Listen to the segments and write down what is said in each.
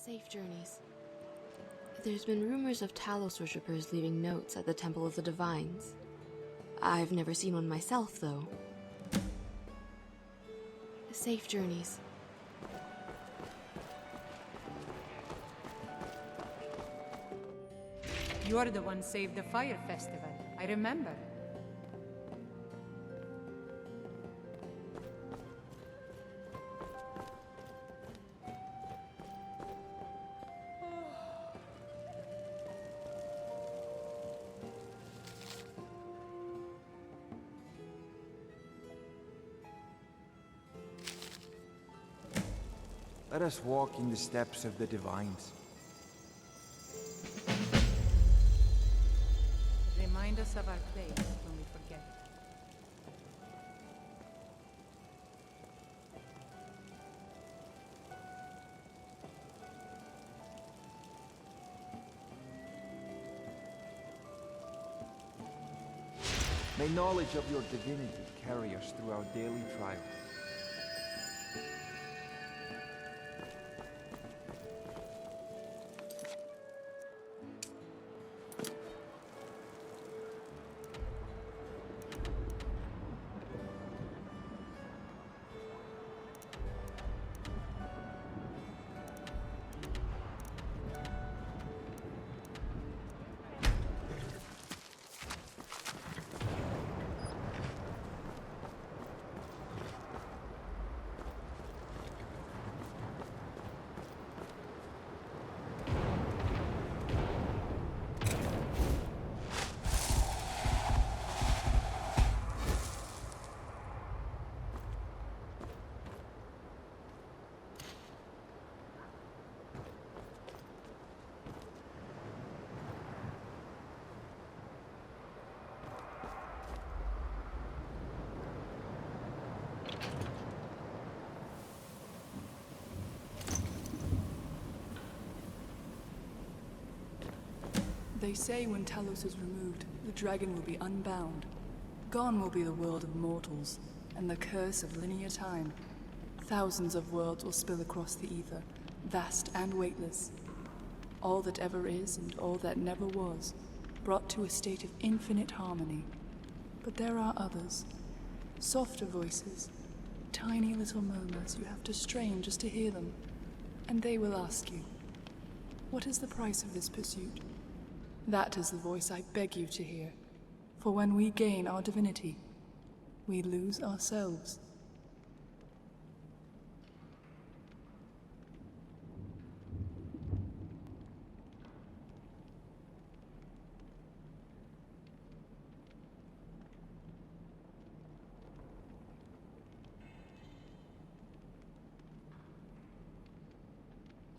Safe journeys. There's been rumors of Talos worshippers leaving notes at the Temple of the Divines. I've never seen one myself, though. Safe journeys. You're the one saved the fire festival. I remember. Let us walk in the steps of the Divines. Remind us of our place when we forget. May knowledge of your divinity carry us through our daily trials. They say when Talos is removed, the dragon will be unbound. Gone will be the world of mortals, and the curse of linear time. Thousands of worlds will spill across the ether, vast and weightless. All that ever is and all that never was, brought to a state of infinite harmony. But there are others, softer voices, tiny little murmurs you have to strain just to hear them. And they will ask you, what is the price of this pursuit? That is the voice I beg you to hear. For when we gain our divinity, we lose ourselves.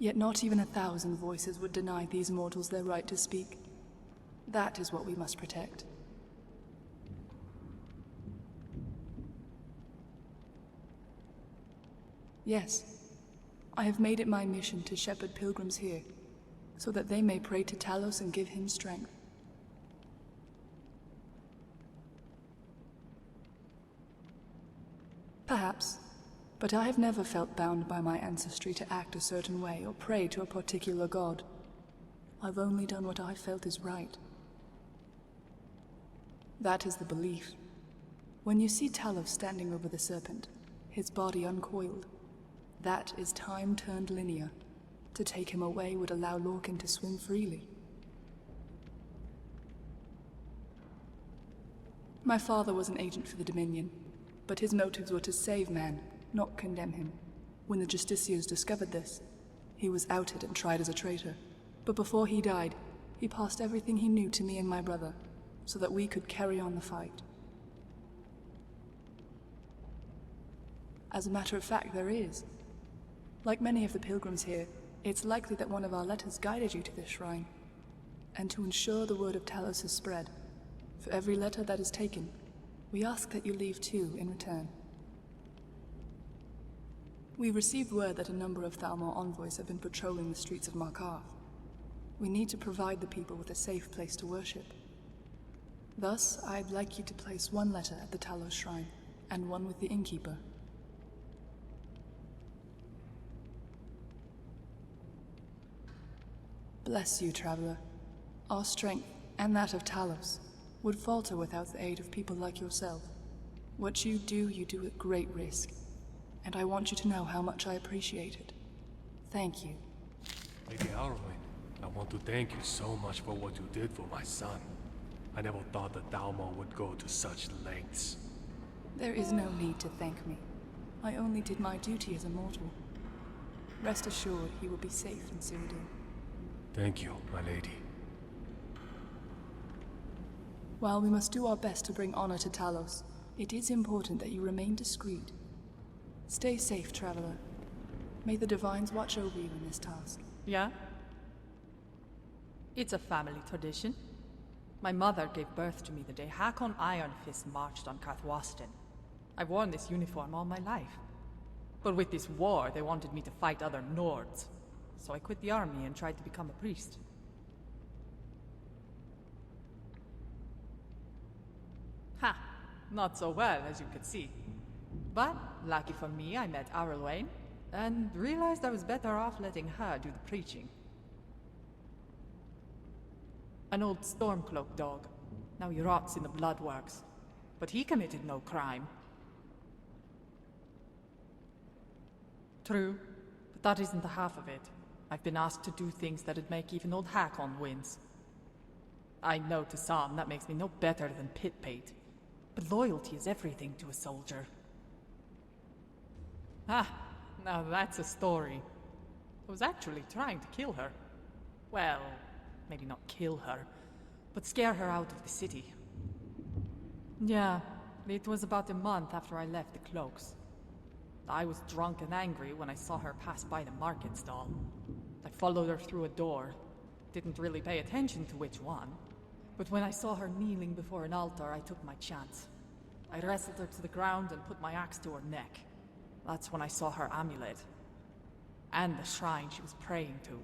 Yet not even 1,000 voices would deny these mortals their right to speak. That is what we must protect. Yes, I have made it my mission to shepherd pilgrims here, so that they may pray to Talos and give him strength. Perhaps, but I have never felt bound by my ancestry to act a certain way or pray to a particular god. I've only done what I felt is right. That is the belief. When you see Talos standing over the serpent, his body uncoiled, that is time turned linear. To take him away would allow Lorcan to swim freely. My father was an agent for the Dominion, but his motives were to save man, not condemn him. When the Justiciars discovered this, he was outed and tried as a traitor. But before he died, he passed everything he knew to me and my brother, so that we could carry on the fight. As a matter of fact, there is. Like many of the pilgrims here, it's likely that one of our letters guided you to this shrine. And to ensure the word of Talos is spread, for every letter that is taken, we ask that you leave 2 in return. We received word that a number of Thalmor envoys have been patrolling the streets of Markarth. We need to provide the people with a safe place to worship. Thus, I'd like you to place 1 letter at the Talos shrine, and 1 with the innkeeper. Bless you, traveler. Our strength, and that of Talos, would falter without the aid of people like yourself. What you do at great risk. And I want you to know how much I appreciate it. Thank you. Lady Arwen, I want to thank you so much for what you did for my son. I never thought that Dalmor would go to such lengths. There is no need to thank me. I only did my duty as a mortal. Rest assured, he will be safe in Cyrodiil. Thank you, my lady. While we must do our best to bring honor to Talos, it is important that you remain discreet. Stay safe, traveler. May the Divines watch over you in this task. Yeah? It's a family tradition. My mother gave birth to me the day Hakon Ironfist marched on Karthwasten. I've worn this uniform all my life. But with this war, they wanted me to fight other Nords. So I quit the army and tried to become a priest. Ha! Not so well, as you could see. But, lucky for me, I met Arwen, and realized I was better off letting her do the preaching. An old Stormcloak dog. Now he rots in the Bloodworks. But he committed no crime. True, but that isn't the half of it. I've been asked to do things that'd make even old Hakon wince. I know to some that makes me no better than Pitpate, but loyalty is everything to a soldier. Ah, now that's a story. I was actually trying to kill her. Well, maybe not kill her, but scare her out of the city. Yeah, it was about a month after I left the Cloaks. I was drunk and angry when I saw her pass by the market stall. I followed her through a door. Didn't really pay attention to which one. But when I saw her kneeling before an altar, I took my chance. I wrestled her to the ground and put my axe to her neck. That's when I saw her amulet. And the shrine she was praying to.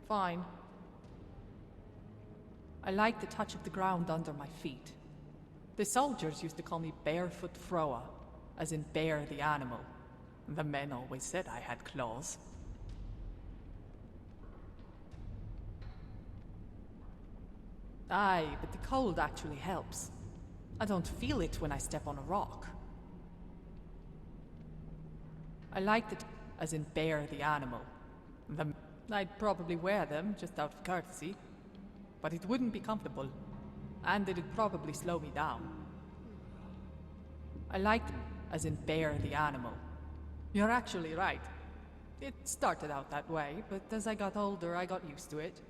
Fine. I like the touch of the ground under my feet. The soldiers used to call me Barefoot Froa, as in bear the animal. The men always said I had claws. Aye, but the cold actually helps. I don't feel it when I step on a rock. I like the as in bear the animal. I'd probably wear them just out of courtesy. But it wouldn't be comfortable. And it'd probably slow me down. I like them as in bear the animal. You're actually right. It started out that way, but as I got older, I got used to it.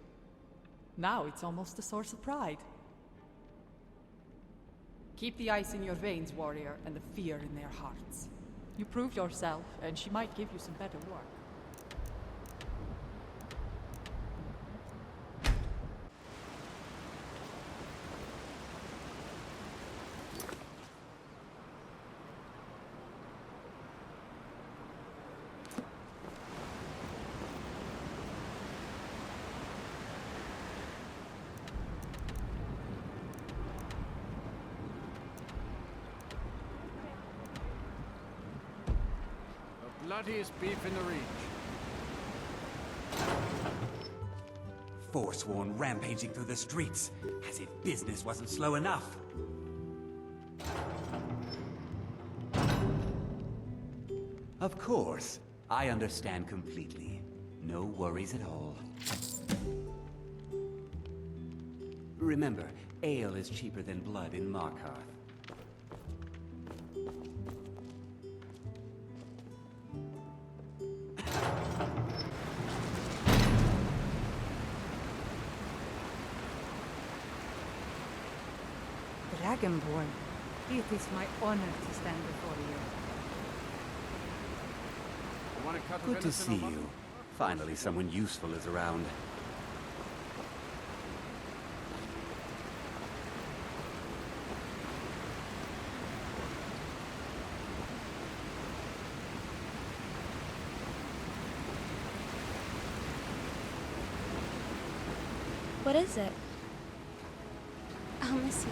Now it's almost a source of pride. Keep the ice in your veins, warrior, and the fear in their hearts. You prove yourself, and she might give you some better work. Bloodiest beef in the reach. Forsworn rampaging through the streets, as if business wasn't slow enough. Of course, I understand completely. No worries at all. Remember, ale is cheaper than blood in Markarth. Dragonborn, it is my honor to stand before you. You want a cut of Good to venison see or mutton? you. Finally, someone useful is around. What is it? I'll miss you.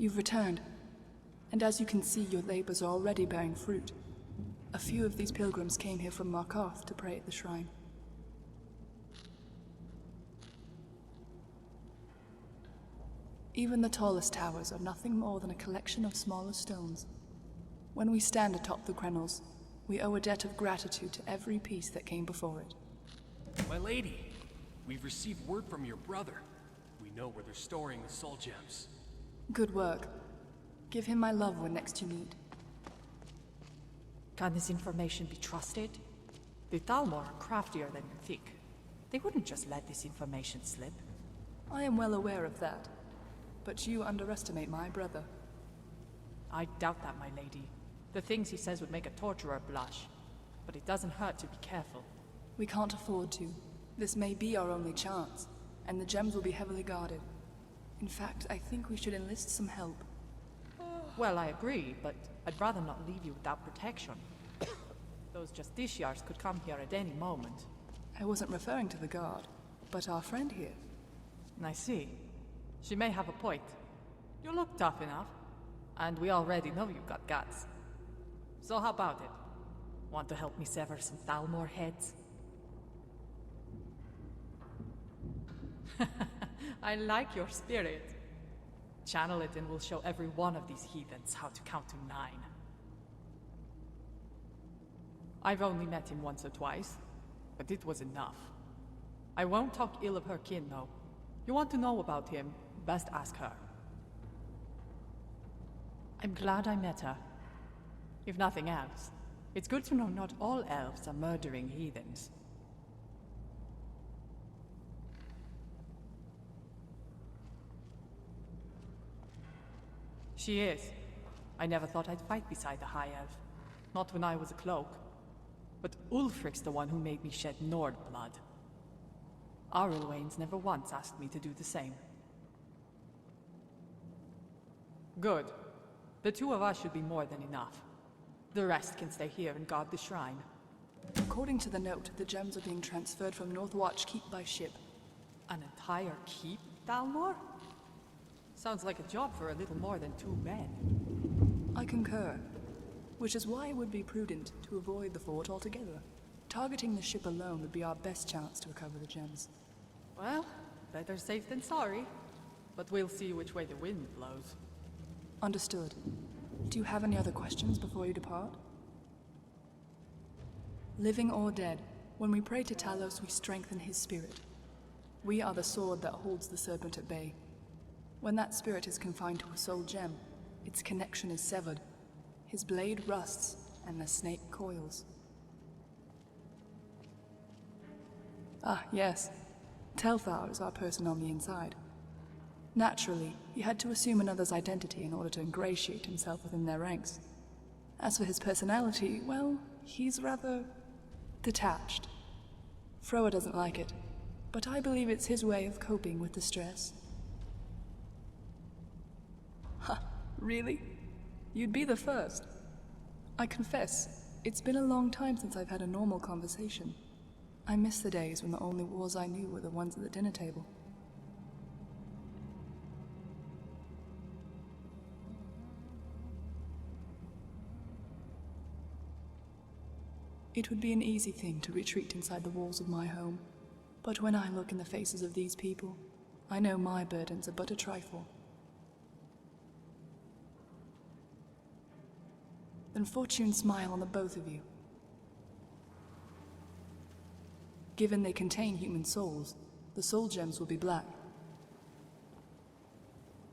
You've returned, and as you can see, your labors are already bearing fruit. A few of these pilgrims came here from Markarth to pray at the shrine. Even the tallest towers are nothing more than a collection of smaller stones. When we stand atop the crenels, we owe a debt of gratitude to every piece that came before it. My lady, we've received word from your brother. We know where they're storing the soul gems. Good work. Give him my love when next you meet. Can this information be trusted? The Thalmor are craftier than you think. They wouldn't just let this information slip. I am well aware of that, but you underestimate my brother. I doubt that, my lady. The things he says would make a torturer blush. But it doesn't hurt to be careful. We can't afford to. This may be our only chance, and the gems will be heavily guarded. In fact, I think we should enlist some help. Well, I agree, but I'd rather not leave you without protection. Those justiciars could come here at any moment. I wasn't referring to the guard, but our friend here. I see. She may have a point. You look tough enough, and we already know you've got guts. So how about it? Want to help me sever some Thalmor heads? I like your spirit. Channel it and we'll show every one of these heathens how to count to 9. I've only met him once or twice, but it was enough. I won't talk ill of her kin, though. You want to know about him, best ask her. I'm glad I met her. If nothing else, it's good to know not all elves are murdering heathens. She is. I never thought I'd fight beside the High Elf. Not when I was a cloak. But Ulfric's the one who made me shed Nord blood. Arelwain's never once asked me to do the same. Good. The 2 of us should be more than enough. The rest can stay here and guard the shrine. According to the note, the gems are being transferred from Northwatch Keep by ship. An entire keep, Thalmor? Sounds like a job for a little more than 2 men. I concur. Which is why it would be prudent to avoid the fort altogether. Targeting the ship alone would be our best chance to recover the gems. Well, better safe than sorry. But we'll see which way the wind blows. Understood. Do you have any other questions before you depart? Living or dead, when we pray to Talos, we strengthen his spirit. We are the sword that holds the serpent at bay. When that spirit is confined to a soul gem, its connection is severed. His blade rusts, and the snake coils. Ah, yes. Telthar is our person on the inside. Naturally, he had to assume another's identity in order to ingratiate himself within their ranks. As for his personality, well, he's rather detached. Froa doesn't like it, but I believe it's his way of coping with the stress. Ha, really? You'd be the first. I confess, it's been a long time since I've had a normal conversation. I miss the days when the only wars I knew were the ones at the dinner table. It would be an easy thing to retreat inside the walls of my home, but when I look in the faces of these people, I know my burdens are but a trifle. Then fortune smile on the both of you. Given they contain human souls, the soul gems will be black.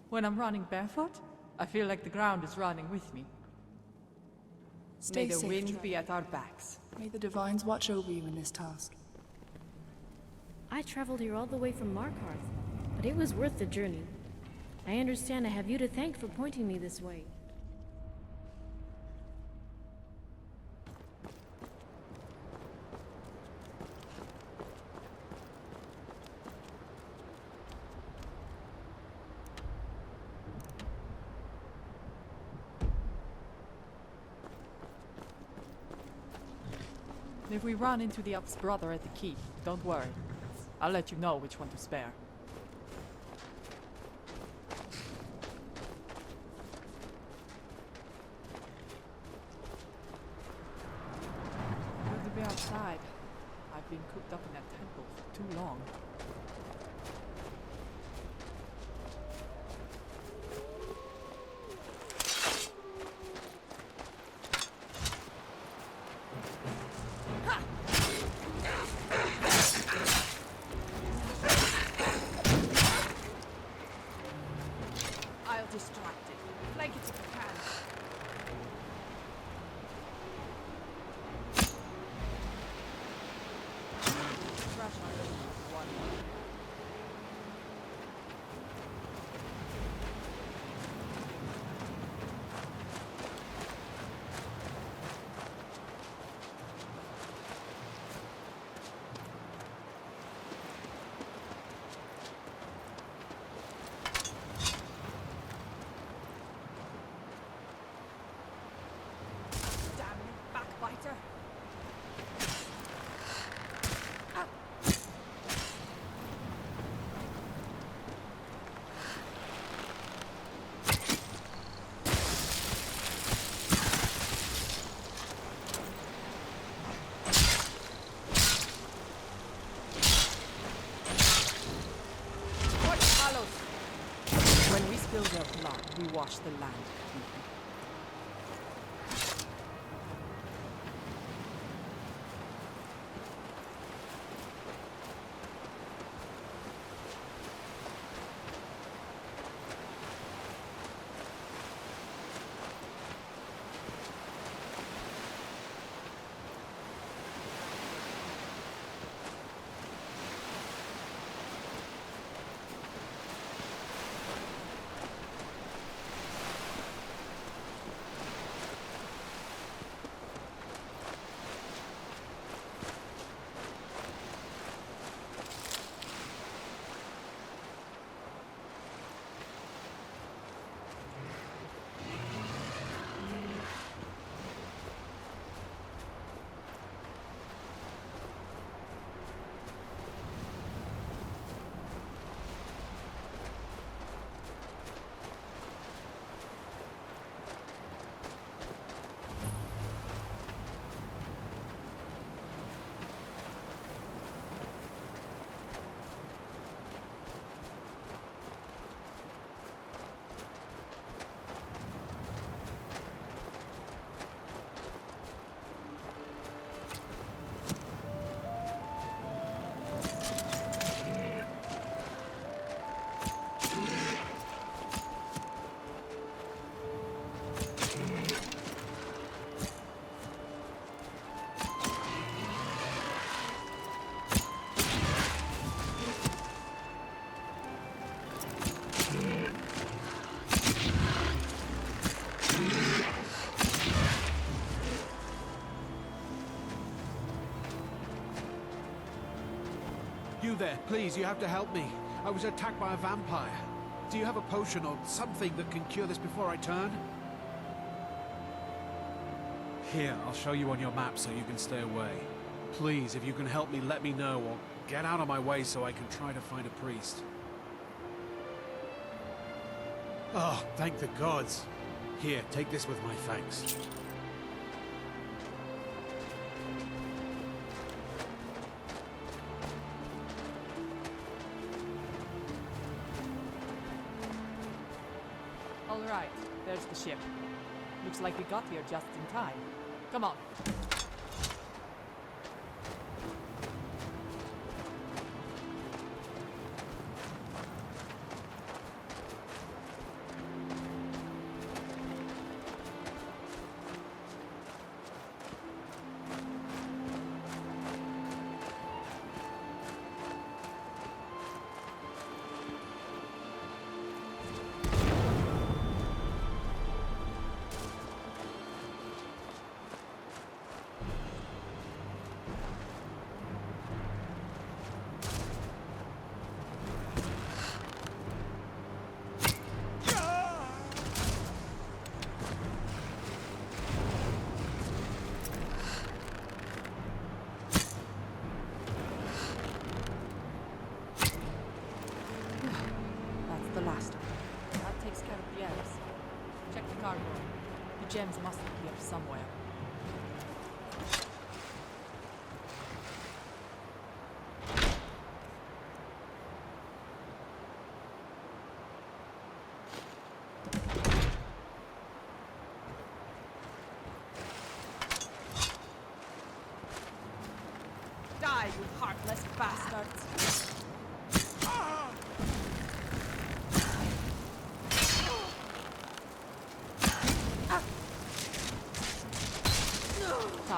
When I'm running barefoot, I feel like the ground is running with me. Stay May the safe, wind Dragon. be at our backs. May the divines watch over you in this task. I traveled here all the way from Markarth, but it was worth the journey. I understand I have you to thank for pointing me this way. If we run into the elf's brother at the keep, don't worry. I'll let you know which one to spare. infected. Flank it if you can. Trash on one. Damn you, backbiter! What follows? When we spill their blood, we wash the land. You there, please, you have to help me. I was attacked by a vampire. Do you have a potion or something that can cure this before I turn? Here, I'll show you on your map so you can stay away. Please, if you can help me, let me know, or get out of my way so I can try to find a priest. Oh, thank the gods. Here, take this with my thanks. All right, there's the ship. Looks like we got here just in time. Come on. The last one. That takes care of the others. Check the cargo. The gems must be here somewhere. Die, you heartless bastards!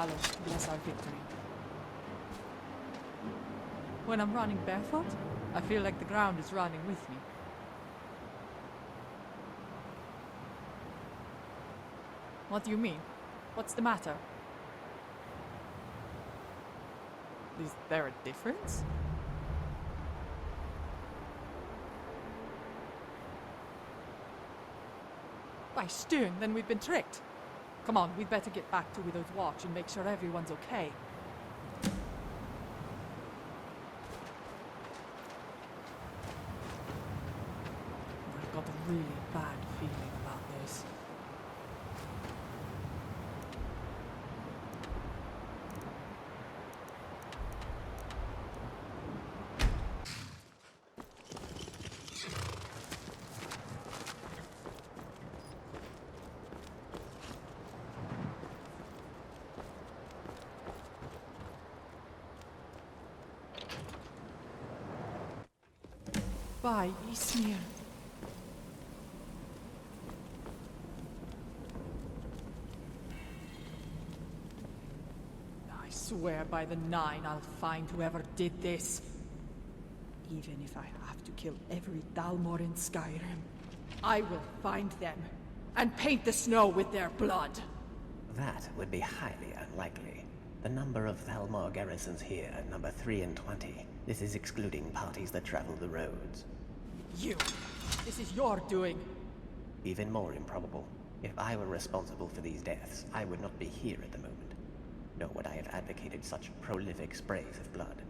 Talos to bless our victory. When I'm running barefoot, I feel like the ground is running with me. What do you mean? What's the matter? Is there a difference? By Stern, then we've been tricked. Come on, we'd better get back to Widow's Watch and make sure everyone's okay. I've got a really bad feeling about this. By Ismir. I swear by the Nine I'll find whoever did this. Even if I have to kill every Dalmor in Skyrim, I will find them and paint the snow with their blood. That would be highly unlikely. The number of Thalmor garrisons here number 3 in 20. This is excluding parties that travel the roads. You! This is your doing! Even more improbable. If I were responsible for these deaths, I would not be here at the moment. Nor would I have advocated such prolific sprays of blood.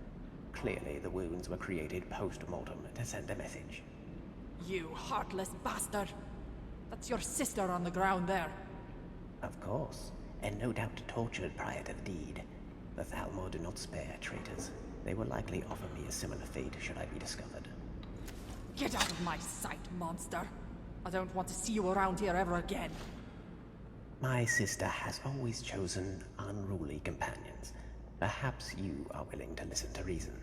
Clearly, the wounds were created post-mortem to send a message. You heartless bastard! That's your sister on the ground there. Of course, and no doubt tortured prior to the deed. The Thalmor do not spare traitors. They will likely offer me a similar fate should I be discovered. Get out of my sight, monster! I don't want to see you around here ever again. My sister has always chosen unruly companions. Perhaps you are willing to listen to reason.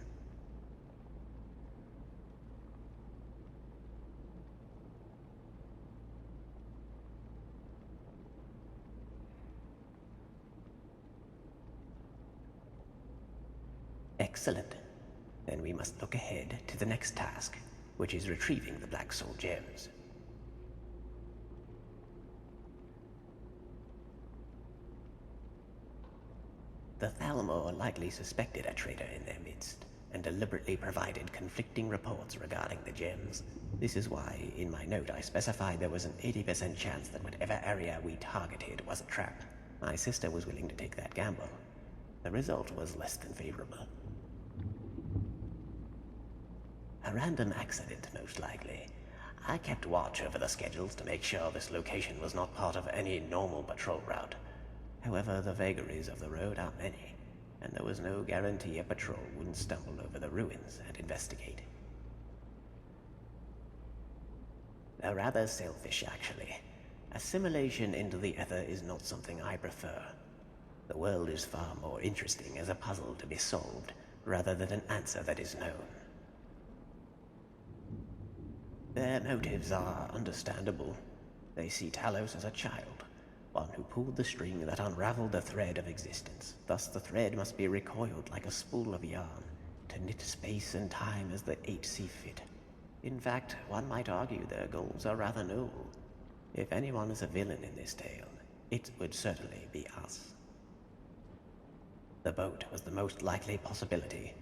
Excellent. Then we must look ahead to the next task, which is retrieving the Black Soul gems. The Thalmor likely suspected a traitor in their midst, and deliberately provided conflicting reports regarding the gems. This is why, in my note, I specified there was an 80% chance that whatever area we targeted was a trap. My sister was willing to take that gamble. The result was less than favorable. A random accident, most likely. I kept watch over the schedules to make sure this location was not part of any normal patrol route. However, the vagaries of the road are many, and there was no guarantee a patrol wouldn't stumble over the ruins and investigate. They're rather selfish, actually. Assimilation into the Ether is not something I prefer. The world is far more interesting as a puzzle to be solved, rather than an answer that is known. Their motives are understandable. They see Talos as a child, one who pulled the string that unraveled the thread of existence. Thus the thread must be recoiled like a spool of yarn, to knit space and time as the eight see fit. In fact, one might argue their goals are rather noble. If anyone is a villain in this tale, it would certainly be us. The boat was the most likely possibility.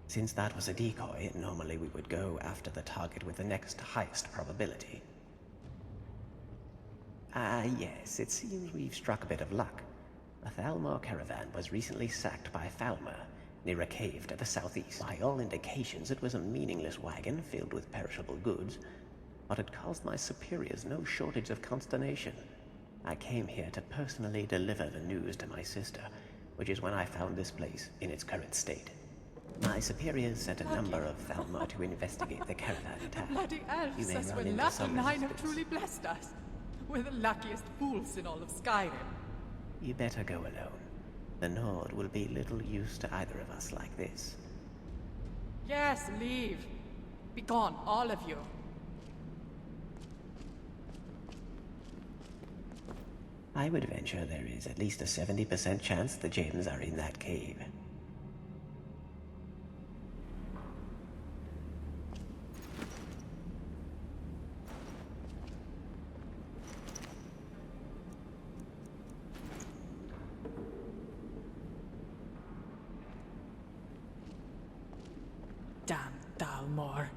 Since that was a decoy, normally we would go after the target with the next highest probability. Yes, it seems we've struck a bit of luck. The Thalmor caravan was recently sacked by Falmer, near a cave to the southeast. By all indications, it was a meaningless wagon filled with perishable goods, but it caused my superiors no shortage of consternation. I came here to personally deliver the news to my sister, which is when I found this place in its current state. My superiors sent a number of Thalmor to investigate the caravan attack. Bloody elf You may says run we're into lucky some Nine have resistance. truly blessed us. We're the luckiest fools in all of Skyrim. You better go alone. The Nord will be little use to either of us like this. Yes, leave. Be gone, all of you. I would venture there is at least a 70% chance the gems are in that cave. Damn Dalmor.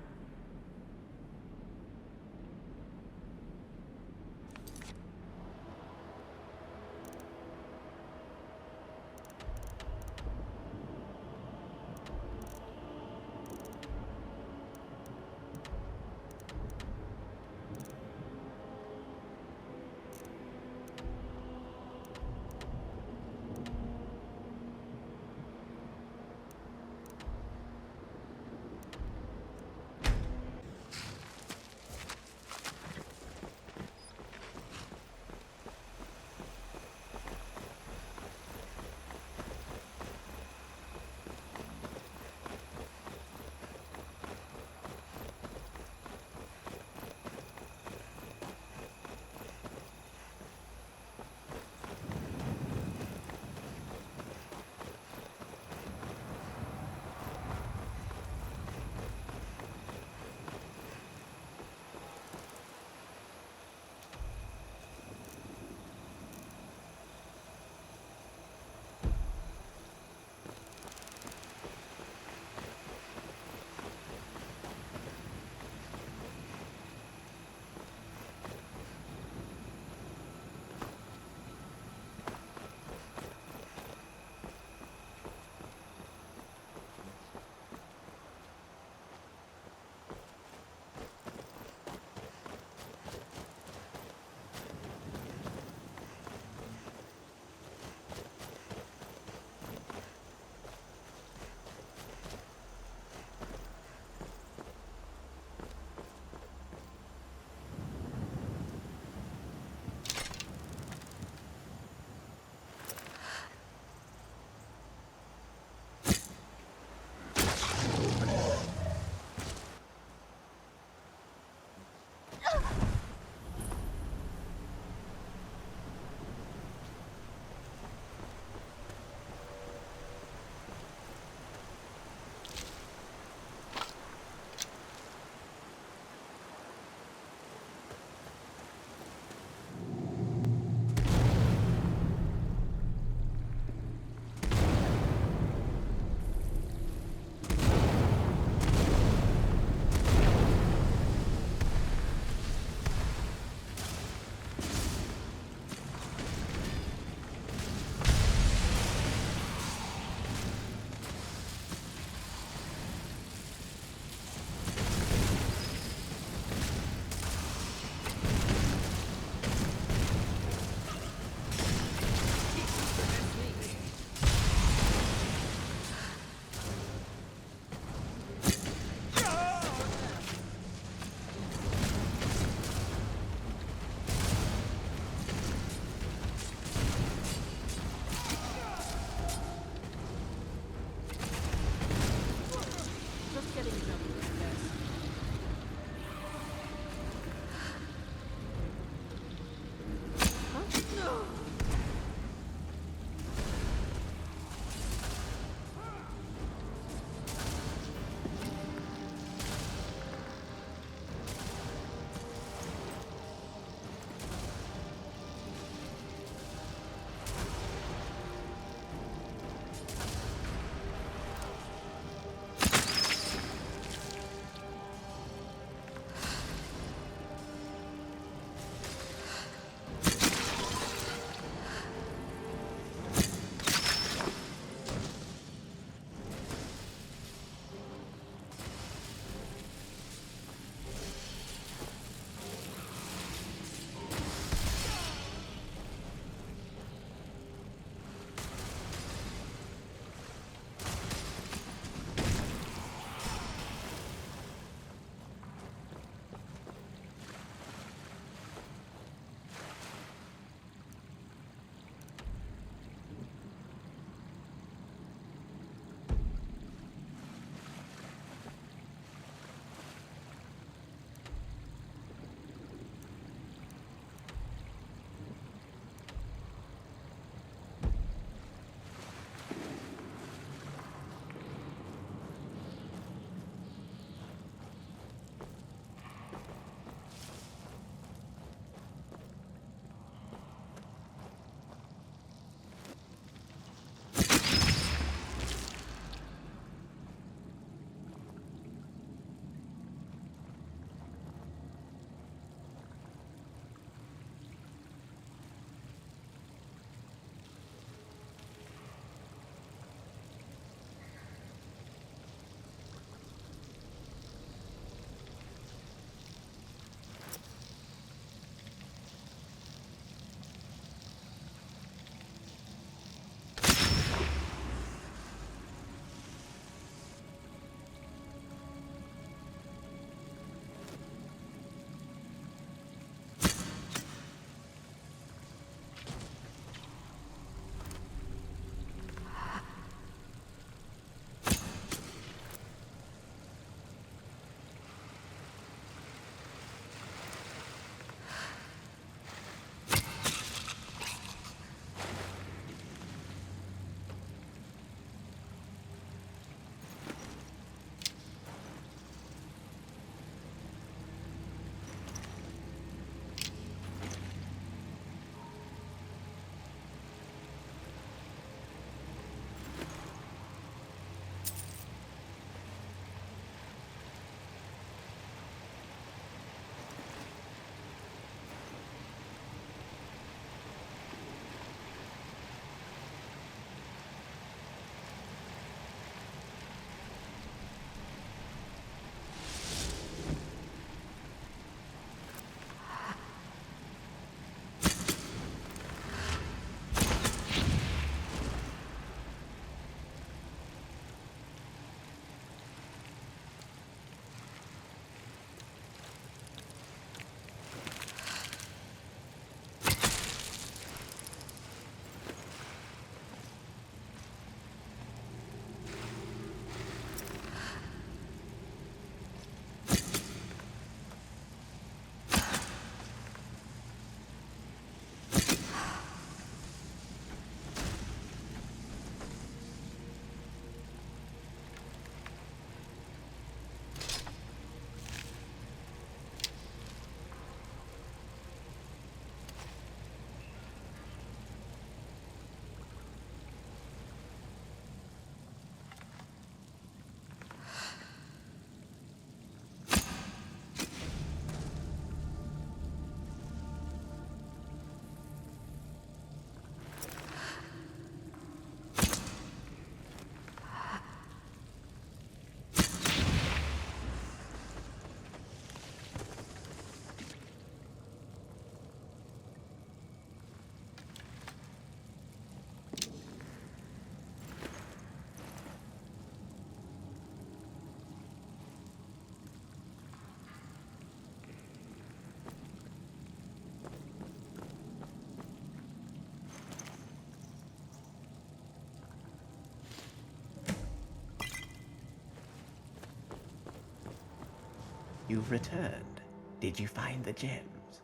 You've returned. Did you find the gems?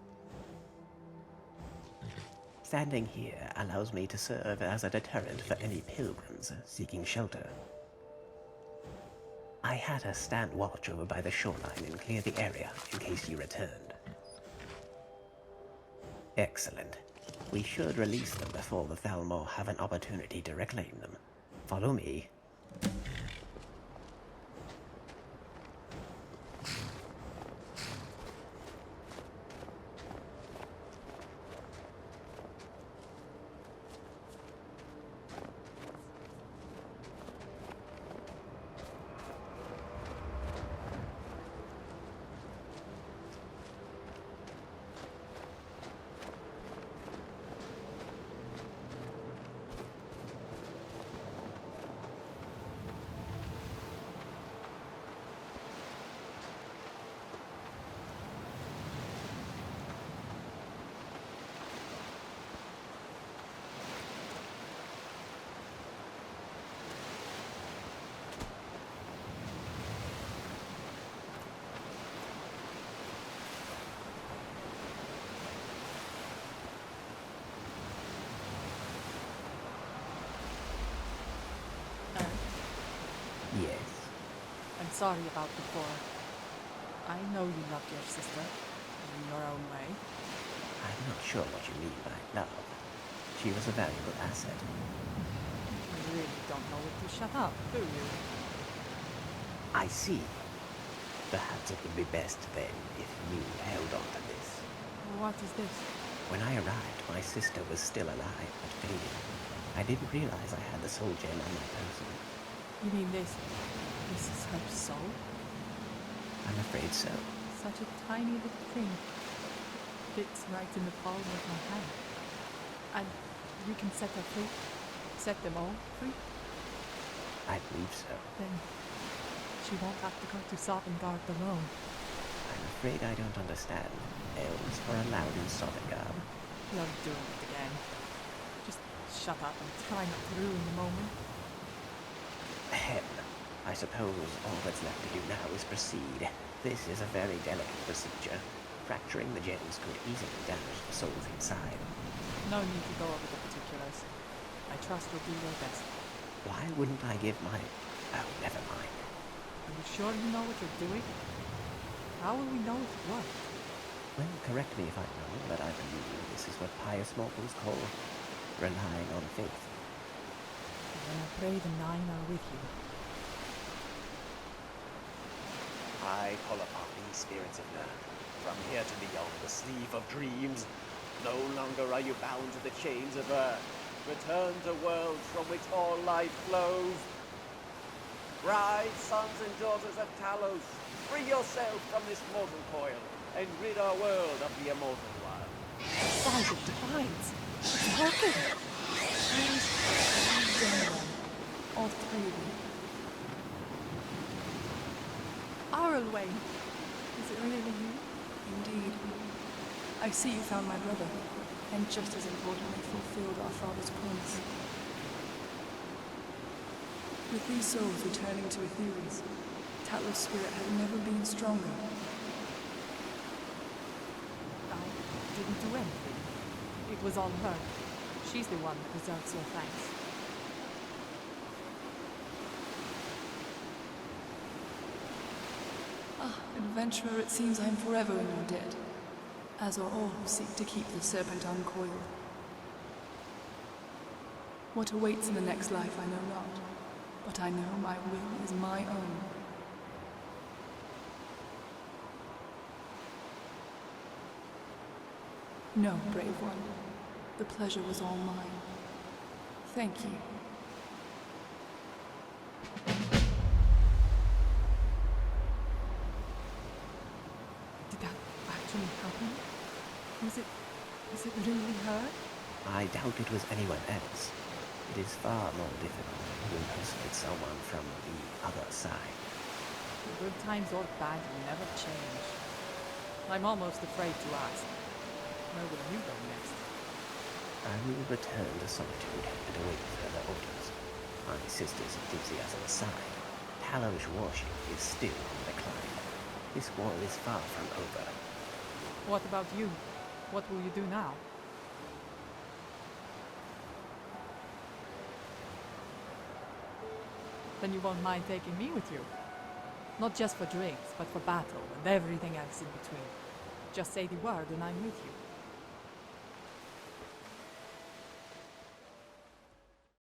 Standing here allows me to serve as a deterrent for any pilgrims seeking shelter. I had us stand watch over by the shoreline and clear the area in case you returned. Excellent. We should release them before the Thalmor have an opportunity to reclaim them. Follow me. Yes. I'm sorry about before. I know you loved your sister, in your own way. I'm not sure what you mean by love. She was a valuable asset. You really don't know when to shut up, do you? I see. Perhaps it would be best then if you held on to this. What is this? When I arrived, my sister was still alive, but fading. I didn't realize I had the soul gem on my person. You mean this? This is her soul? I'm afraid so. Such a tiny little thing. Fits right in the palm of my hand. And we can set her free? Set them all free? I believe so. Then she won't have to go to Sovngarde alone. I'm afraid I don't understand. Elves are allowed in Sovngarde. You're doing it again. Just shut up and try not to ruin the moment. Ahem. I suppose all that's left to do now is proceed. This is a very delicate procedure. Fracturing the gems could easily damage the souls inside. No need to go over the particulars. I trust you'll do your best. Why wouldn't I give my... Oh, never mind. Are you sure you know what you're doing? How will we know if it worked? Well, correct me if I'm wrong, but I believe this is what pious mortals call relying on faith. Then I pray the nine are with you. I call upon these spirits of earth, from here to beyond the sleeve of dreams. No longer are you bound to the chains of earth. Return to worlds from which all life flows. Rise, sons and daughters of Talos, free yourself from this mortal coil, and rid our world of the immortal one. Sons of divines! It's working! All three of you. Arlwain! Is it really you? Indeed. I see you found my brother, and just as importantly fulfilled our father's promise. With these souls returning to Etheres, Talos' spirit has never been stronger. I didn't do anything. It was all her. She's the one that deserves your thanks. Adventurer, it seems I am forever in your debt, as are all who seek to keep the serpent uncoiled. What awaits in the next life I know not, but I know my will is my own. No, brave one. The pleasure was all mine. Thank you. Did that actually happen? Was it really her? I doubt it was anyone else. It is far more difficult to impersonate someone from the other side. The good times or bad never change. I'm almost afraid to ask. Where will you go next? I will return to solitude and await further orders. My sister's enthusiasm aside, Talos worship is still on decline. This war is far from over. What about you? What will you do now? Then you won't mind taking me with you? Not just for drinks, but for battle and everything else in between. Just say the word and I'm with you.